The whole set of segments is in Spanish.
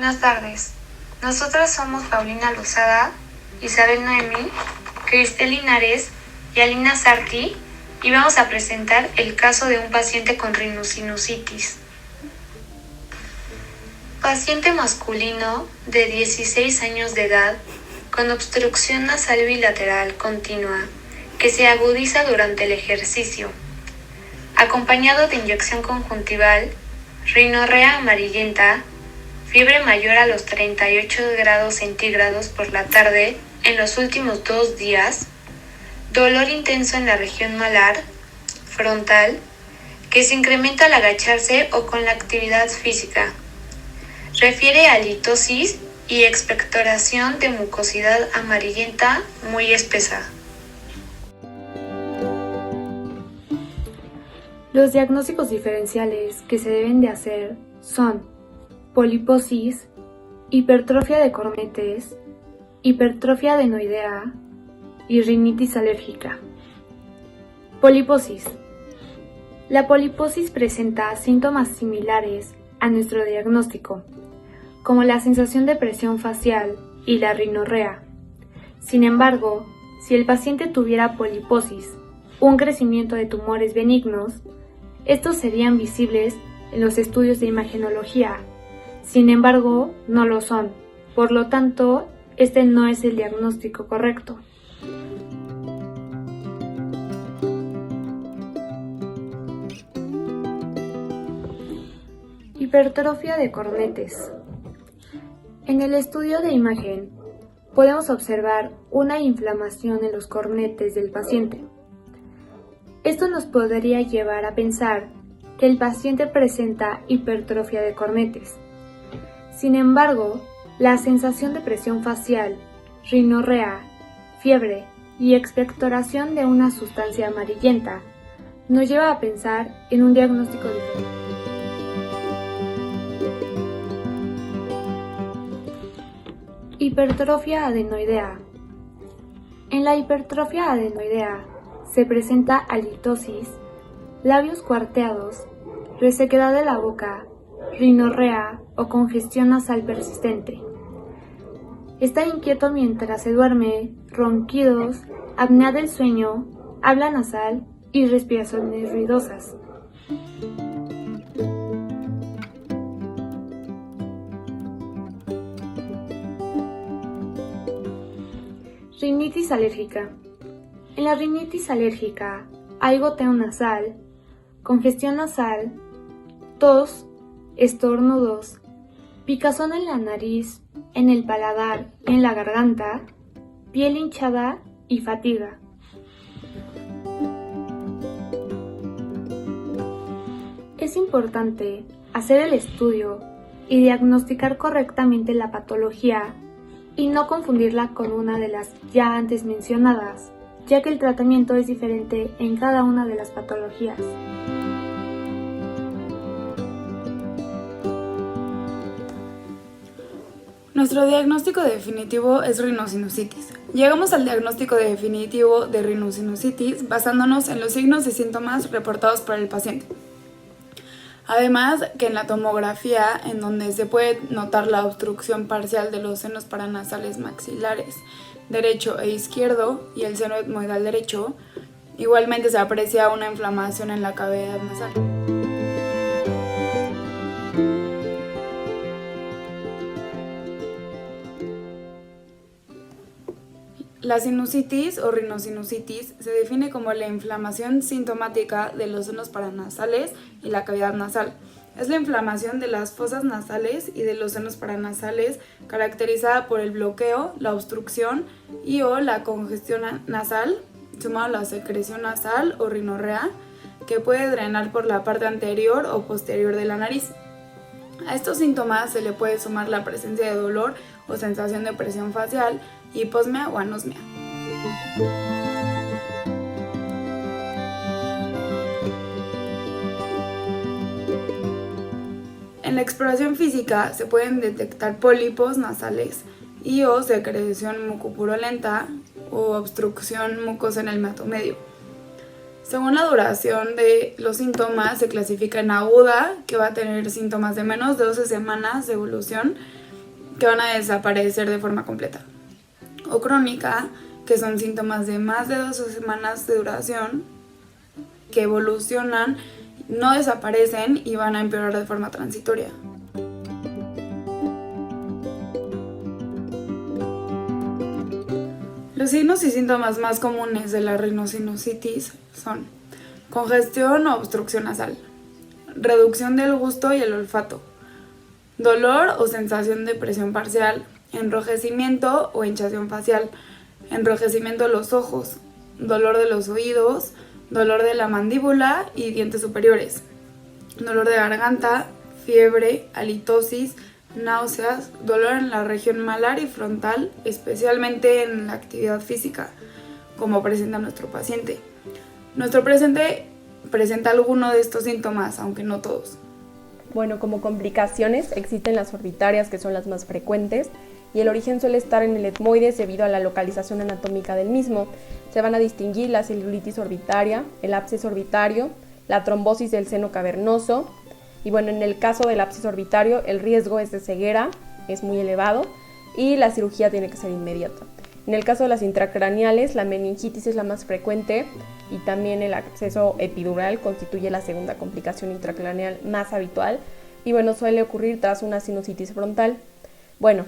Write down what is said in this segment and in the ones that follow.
Buenas tardes. Nosotras somos Paulina Lozada, Isabel Noemí, Cristel Linares y Alina Sarti y vamos a presentar el caso de un paciente con rhinosinusitis. Paciente masculino de 16 años de edad con obstrucción nasal bilateral continua que se agudiza durante el ejercicio, acompañado de inyección conjuntival, rinorrea amarillenta, fiebre mayor a los 38 grados centígrados por la tarde en los últimos 2 días, dolor intenso en la región malar, frontal, que se incrementa al agacharse o con la actividad física. Refiere a litosis y expectoración de mucosidad amarillenta muy espesa. Los diagnósticos diferenciales que se deben de hacer son poliposis, hipertrofia de cornetes, hipertrofia adenoidea y rinitis alérgica. Poliposis. La poliposis presenta síntomas similares a nuestro diagnóstico, como la sensación de presión facial y la rinorrea. Sin embargo, si el paciente tuviera poliposis, un crecimiento de tumores benignos, estos serían visibles en los estudios de imagenología. Sin embargo, no lo son. Por lo tanto, este no es el diagnóstico correcto. Hipertrofia de cornetes. En el estudio de imagen, podemos observar una inflamación en los cornetes del paciente. Esto nos podría llevar a pensar que el paciente presenta hipertrofia de cornetes. Sin embargo, la sensación de presión facial, rinorrea, fiebre y expectoración de una sustancia amarillenta nos lleva a pensar en un diagnóstico diferente. Hipertrofia adenoidea. En la hipertrofia adenoidea se presenta halitosis, labios cuarteados, resequedad de la boca, rinorrea o congestión nasal persistente. Está inquieto mientras se duerme, ronquidos, apnea del sueño, habla nasal y respiraciones ruidosas. Rinitis alérgica. En la rinitis alérgica hay goteo nasal, congestión nasal, tos, estornudos, picazón en la nariz, en el paladar, en la garganta, piel hinchada y fatiga. Es importante hacer el estudio y diagnosticar correctamente la patología y no confundirla con una de las ya antes mencionadas, ya que el tratamiento es diferente en cada una de las patologías. Nuestro diagnóstico definitivo es rinosinusitis. Llegamos al diagnóstico definitivo de rinosinusitis basándonos en los signos y síntomas reportados por el paciente. Además, que en la tomografía, en donde se puede notar la obstrucción parcial de los senos paranasales maxilares derecho e izquierdo y el seno etmoidal derecho, igualmente se aprecia una inflamación en la cavidad nasal. La sinusitis o rinosinusitis se define como la inflamación sintomática de los senos paranasales y la cavidad nasal. Es la inflamación de las fosas nasales y de los senos paranasales caracterizada por el bloqueo, la obstrucción y o la congestión nasal, sumado a la secreción nasal o rinorrea, que puede drenar por la parte anterior o posterior de la nariz. A estos síntomas se le puede sumar la presencia de dolor o sensación de presión facial, hiposmia o anosmia. En la exploración física se pueden detectar pólipos nasales y o secreción mucopurulenta o obstrucción mucosa en el meato medio. Según la duración de los síntomas, se clasifica en aguda, que va a tener síntomas de menos de 12 semanas de evolución, que van a desaparecer de forma completa. O crónica, que son síntomas de más de 12 semanas de duración, que evolucionan, no desaparecen y van a empeorar de forma transitoria. Los signos y síntomas más comunes de la rinosinusitis son congestión o obstrucción nasal, reducción del gusto y el olfato, dolor o sensación de presión parcial, enrojecimiento o hinchazón facial, enrojecimiento de los ojos, dolor de los oídos, dolor de la mandíbula y dientes superiores, dolor de garganta, fiebre, halitosis, náuseas, dolor en la región malar y frontal, especialmente en la actividad física, como presenta nuestro paciente. Nuestro paciente presenta alguno de estos síntomas, aunque no todos. Bueno, como complicaciones existen las orbitarias, que son las más frecuentes, y el origen suele estar en el etmoides debido a la localización anatómica del mismo. Se van a distinguir la celulitis orbitaria, el absceso orbitario, la trombosis del seno cavernoso, y bueno, en el caso del absceso orbitario el riesgo es de ceguera, es muy elevado, y la cirugía tiene que ser inmediata. En el caso de las intracraneales, la meningitis es la más frecuente y también el absceso epidural constituye la segunda complicación intracraneal más habitual y bueno, suele ocurrir tras una sinusitis frontal. Bueno,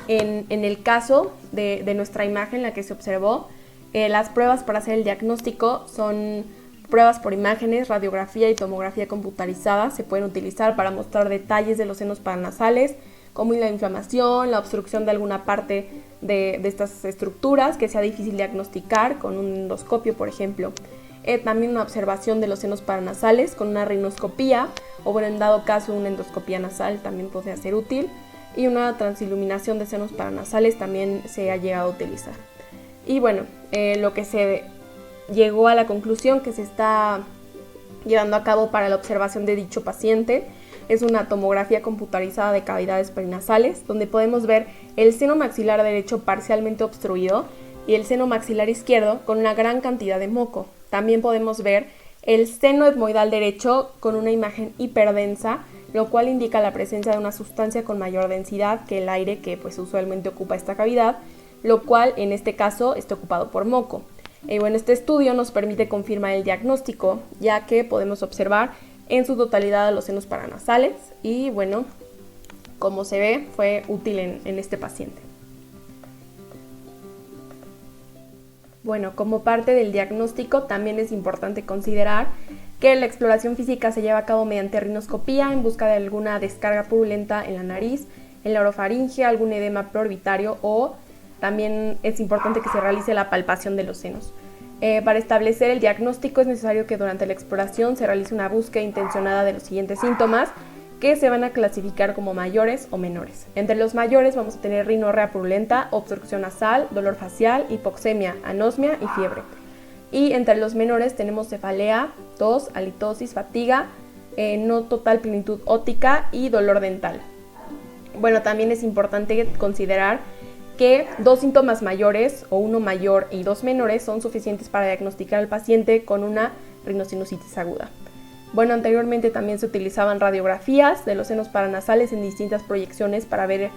en el caso de nuestra imagen, la que se observó, las pruebas para hacer el diagnóstico son pruebas por imágenes, radiografía y tomografía computarizada. Se pueden utilizar para mostrar detalles de los senos paranasales, como la inflamación, la obstrucción de alguna parte de estas estructuras que sea difícil diagnosticar con un endoscopio, por ejemplo. También una observación de los senos paranasales con una rinoscopía o, bueno, en dado caso, una endoscopía nasal también podría ser útil. Y una transiluminación de senos paranasales también se ha llegado a utilizar. Y bueno, lo que se llegó a la conclusión que se está llevando a cabo para la observación de dicho paciente es una tomografía computarizada de cavidades perinasales, donde podemos ver el seno maxilar derecho parcialmente obstruido y el seno maxilar izquierdo con una gran cantidad de moco. También podemos ver el seno etmoidal derecho con una imagen hiperdensa, lo cual indica la presencia de una sustancia con mayor densidad que el aire que pues usualmente ocupa esta cavidad, lo cual en este caso está ocupado por moco. Bueno, este estudio nos permite confirmar el diagnóstico, ya que podemos observar en su totalidad los senos paranasales y bueno, como se ve, fue útil en este paciente. Bueno, como parte del diagnóstico también es importante considerar que la exploración física se lleva a cabo mediante rinoscopía en busca de alguna descarga purulenta en la nariz, en la orofaringe, algún edema preorbitario o también es importante que se realice la palpación de los senos. Para establecer el diagnóstico es necesario que durante la exploración se realice una búsqueda intencionada de los siguientes síntomas que se van a clasificar como mayores o menores. Entre los mayores vamos a tener rinorrea purulenta, obstrucción nasal, dolor facial, hipoxemia, anosmia y fiebre. Y entre los menores tenemos cefalea, tos, halitosis, fatiga, no total plenitud óptica y dolor dental. Bueno, también es importante considerar que 2 síntomas mayores o 1 mayor y 2 menores son suficientes para diagnosticar al paciente con una rinosinusitis aguda. Bueno, anteriormente también se utilizaban radiografías de los senos paranasales en distintas proyecciones para ver,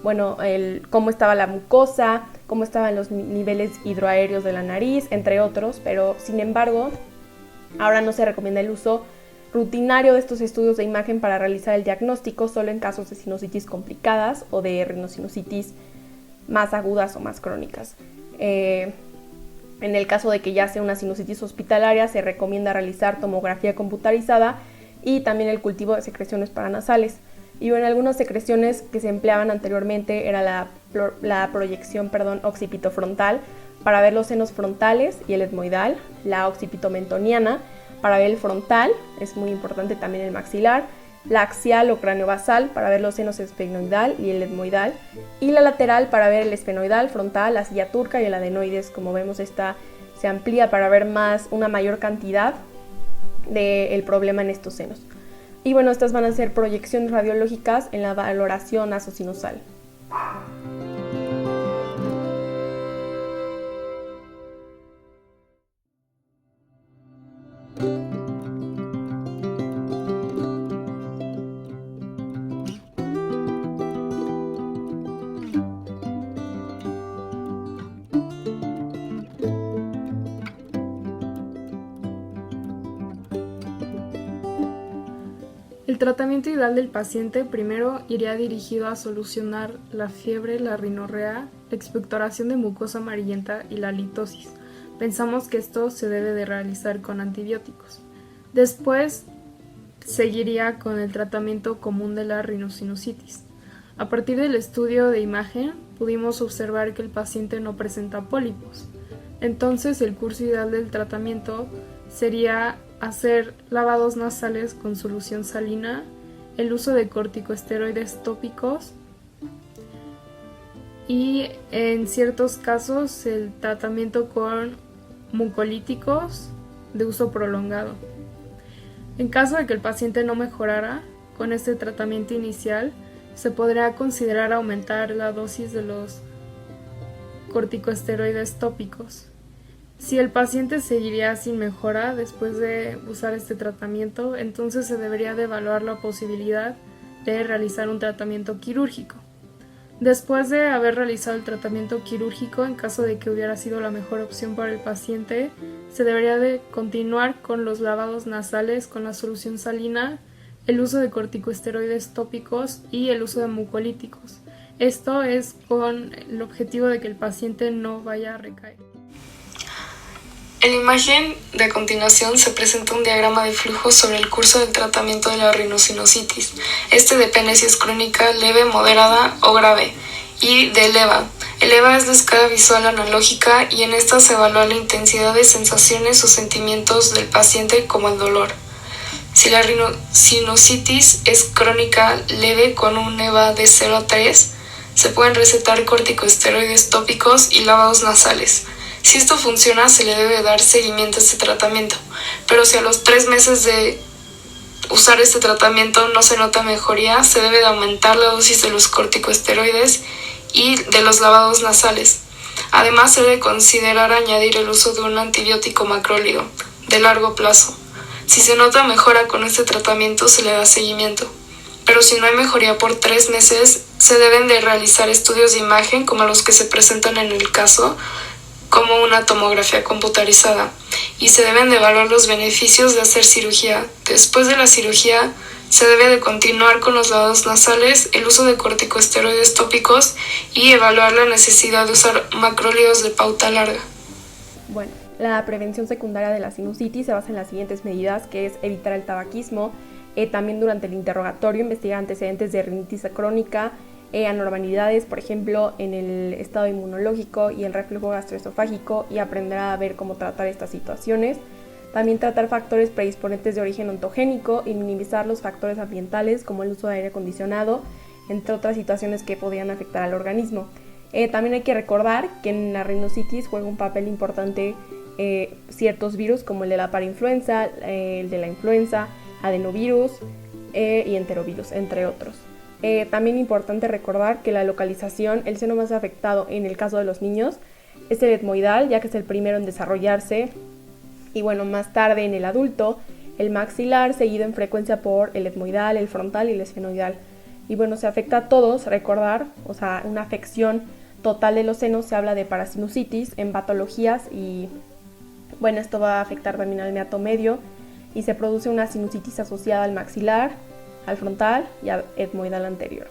bueno, cómo estaba la mucosa, cómo estaban los niveles hidroaéreos de la nariz, entre otros, pero sin embargo, ahora no se recomienda el uso rutinario de estos estudios de imagen para realizar el diagnóstico, solo en casos de sinusitis complicadas o de rinosinusitis más agudas o más crónicas. En el caso de que ya sea una sinusitis hospitalaria, se recomienda realizar tomografía computarizada y también el cultivo de secreciones paranasales. Y bueno, algunas secreciones que se empleaban anteriormente era la proyección occipitofrontal para ver los senos frontales y el etmoidal, la occipitomentoniana para ver el frontal, es muy importante también el maxilar, la axial o craneobasal para ver los senos esfenoidal y el etmoidal, y la lateral para ver el esfenoidal, frontal, la silla turca y el adenoides. Como vemos, esta se amplía para ver una mayor cantidad del problema en estos senos. Y bueno, estas van a ser proyecciones radiológicas en la valoración nasosinusal. El tratamiento ideal del paciente primero iría dirigido a solucionar la fiebre, la rinorrea, la expectoración de mucosa amarillenta y la litosis. Pensamos que esto se debe de realizar con antibióticos. Después seguiría con el tratamiento común de la rinosinusitis. A partir del estudio de imagen pudimos observar que el paciente no presenta pólipos. Entonces el curso ideal del tratamiento sería hacer lavados nasales con solución salina, el uso de corticosteroides tópicos y en ciertos casos el tratamiento con mucolíticos de uso prolongado. En caso de que el paciente no mejorara con este tratamiento inicial, se podría considerar aumentar la dosis de los corticosteroides tópicos. Si el paciente seguiría sin mejora después de usar este tratamiento, entonces se debería de evaluar la posibilidad de realizar un tratamiento quirúrgico. Después de haber realizado el tratamiento quirúrgico, en caso de que hubiera sido la mejor opción para el paciente, se debería de continuar con los lavados nasales con la solución salina, el uso de corticosteroides tópicos y el uso de mucolíticos. Esto es con el objetivo de que el paciente no vaya a recaer. En la imagen de continuación se presenta un diagrama de flujo sobre el curso del tratamiento de la rinosinusitis. Este depende si es crónica, leve, moderada o grave, y de ELEVA. ELEVA es la escala visual analógica y en esta se evalúa la intensidad de sensaciones o sentimientos del paciente como el dolor. Si la rinosinusitis es crónica leve con un EVA de 0 a 3, se pueden recetar corticosteroides tópicos y lavados nasales. Si esto funciona, se le debe dar seguimiento a este tratamiento, pero si a los 3 meses de usar este tratamiento no se nota mejoría, se debe de aumentar la dosis de los corticosteroides y de los lavados nasales. Además, se debe considerar añadir el uso de un antibiótico macrólido de largo plazo. Si se nota mejora con este tratamiento, se le da seguimiento. Pero si no hay mejoría por 3 meses, se deben de realizar estudios de imagen como los que se presentan en el caso, como una tomografía computarizada, y se deben de evaluar los beneficios de hacer cirugía. Después de la cirugía, se debe de continuar con los lavados nasales, el uso de corticosteroides tópicos y evaluar la necesidad de usar macrólidos de pauta larga. Bueno, la prevención secundaria de la sinusitis se basa en las siguientes medidas, que es evitar el tabaquismo, también durante el interrogatorio investigar antecedentes de rinitis crónica, anormalidades, por ejemplo, en el estado inmunológico y el reflujo gastroesofágico, y aprender a ver cómo tratar estas situaciones. También tratar factores predisponentes de origen ontogénico y minimizar los factores ambientales como el uso de aire acondicionado, entre otras situaciones que podrían afectar al organismo. También hay que recordar que en la rinositis juega un papel importante ciertos virus como el de la parainfluenza, el de la influenza, adenovirus y enterovirus, entre otros. También importante recordar que la localización, el seno más afectado en el caso de los niños es el etmoidal, ya que es el primero en desarrollarse, y bueno, más tarde en el adulto, el maxilar, seguido en frecuencia por el etmoidal, el frontal y el esfenoidal. Y bueno, se afecta a todos, recordar, o sea, una afección total de los senos, se habla de parasinusitis en patologías, y bueno, esto va a afectar también al meato medio, y se produce una sinusitis asociada al maxilar, al frontal y al etmoidal anterior.